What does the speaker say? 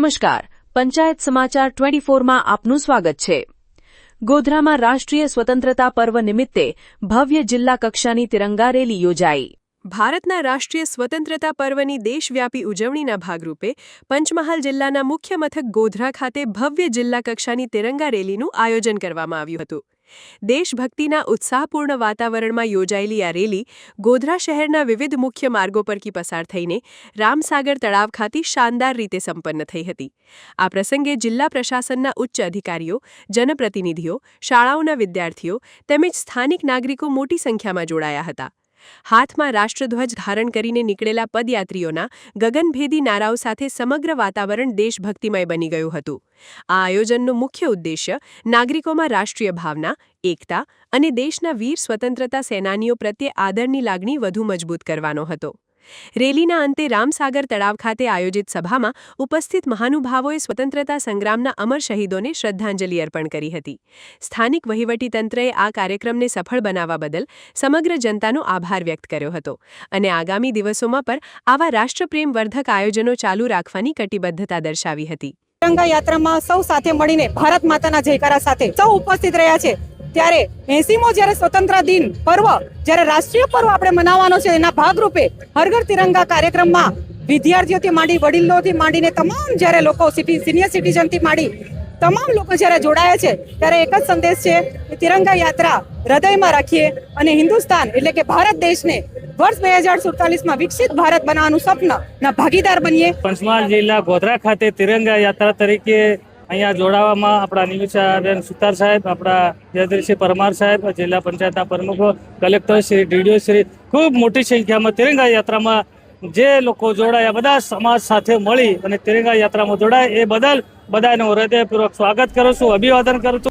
નમસ્કાર, પંચાયત સમાચાર 24માં આપનું સ્વાગત છે। ગોધરામાં રાષ્ટ્રીય સ્વતંત્રતા પર્વ નિમિત્તે ભવ્ય જિલ્લા કક્ષાની તિરંગા રેલી યોજાઈ। ભારતના રાષ્ટ્રીય સ્વતંત્રતા પર્વની દેશવ્યાપી ઉજવણીના ભાગરૂપે પંચમહાલ જિલ્લાના મુખ્ય મથક ગોધરા ખાતે ભવ્ય જિલ્લા કક્ષાની તિરંગા રેલીનું આયોજન કરવામાં આવ્યું હતું। દેશભક્તિના ઉત્સાહપૂર્ણ વાતાવરણમાં યોજાયેલી આ રેલી ગોધરા શહેરના વિવિધ મુખ્ય માર્ગો પરથી પસાર થઈને રામસાગર તળાવ ખાતે શાનદાર રીતે સંપન્ન થઈ હતી। આ પ્રસંગે જિલ્લા પ્રશાસનના ઉચ્ચ અધિકારીઓ, જનપ્રતિનિધિઓ, શાળાઓના વિદ્યાર્થીઓ તેમજ સ્થાનિક નાગરિકો મોટી સંખ્યામાં જોડાયા હતા। હાથમાં રાષ્ટ્રધ્વજ ધારણ કરીને નીકળેલા પદયાત્રીઓના ગગનભેદી નારાઓ સાથે સમગ્ર વાતાવરણ દેશભક્તિમય બની ગયું હતું। આ આયોજનનો મુખ્ય ઉદ્દેશ્ય નાગરિકોમાં રાષ્ટ્રીય ભાવના, એકતા અને દેશના વીર સ્વતંત્રતા સેનાનીઓ પ્રત્યે આદરની લાગણી વધુ મજબૂત કરવાનો હતો। રેલીના અંતે રામસાગર તળાવ ખાતે આયોજિત સભામાં ઉપસ્થિત મહાનુભાવોએ સ્વતંત્રતા સંગ્રામના અમર શહીદોને શ્રદ્ધાંજલિ અર્પણ કરી હતી। સ્થાનિક વહીવટીતંત્રએ આ કાર્યક્રમને સફળ બનાવવા બદલ સમગ્ર જનતાનો આભાર વ્યક્ત કર્યો હતો અને આગામી દિવસોમાં પણ આવા રાષ્ટ્રપ્રેમવર્ધક આયોજનો ચાલુ રાખવાની કટિબદ્ધતા દર્શાવી હતી। તિરંગા યાત્રામાં સૌ સાથે મળીને ભારત માતાના જયકારા સાથે સૌ ઉપસ્થિત રહ્યા છે। ત્યારે 80મો જ્યારે સ્વતંત્ર દિન પર્વ જ્યારે રાષ્ટ્રીય પર્વ આપણે મનાવવાનો છે એના ભાગરૂપે હર ઘર તિરંગા કાર્યક્રમમાં વિદ્યાર્થીઓથી માંડી વડીલોથી માંડીને તમામ જ્યારે લોકો સિનિયર સિટીઝનથી માંડી તમામ લોકો જ્યારે જોડાયા છે ત્યારે એક જ સંદેશ છે કે તિરંગા યાત્રા હૃદયમાં રાખીએ અને હિન્દુસ્તાન એટલે કે ભારત દેશને વર્ષ 2047માં વિકસિત ભારત બનાવવાનું સપનાના ભાગીદાર બનીએ। પંચમહાલ જિલ્લા ગોધરા ખાતે તિરંગા યાત્રા તરીકે અહીંયા જોડાવામાં આપણા નિમિષાબેન સુતાર સાહેબ, આપણા જયદ્રસિંહ પરમાર સાહેબ, જિલ્લા પંચાયતના પ્રમુખો, કલેક્ટર શ્રી, ડીડીઓ શ્રી, ખૂબ મોટી સંખ્યામાં તિરંગા યાત્રામાં જે લોકો જોડાયા બધા સમાજ સાથે મળી અને તિરંગા યાત્રામાં જોડાય એ બદલ બધાનું હૃદયપૂર્વક સ્વાગત કરું છું, અભિવાદન કરું છું।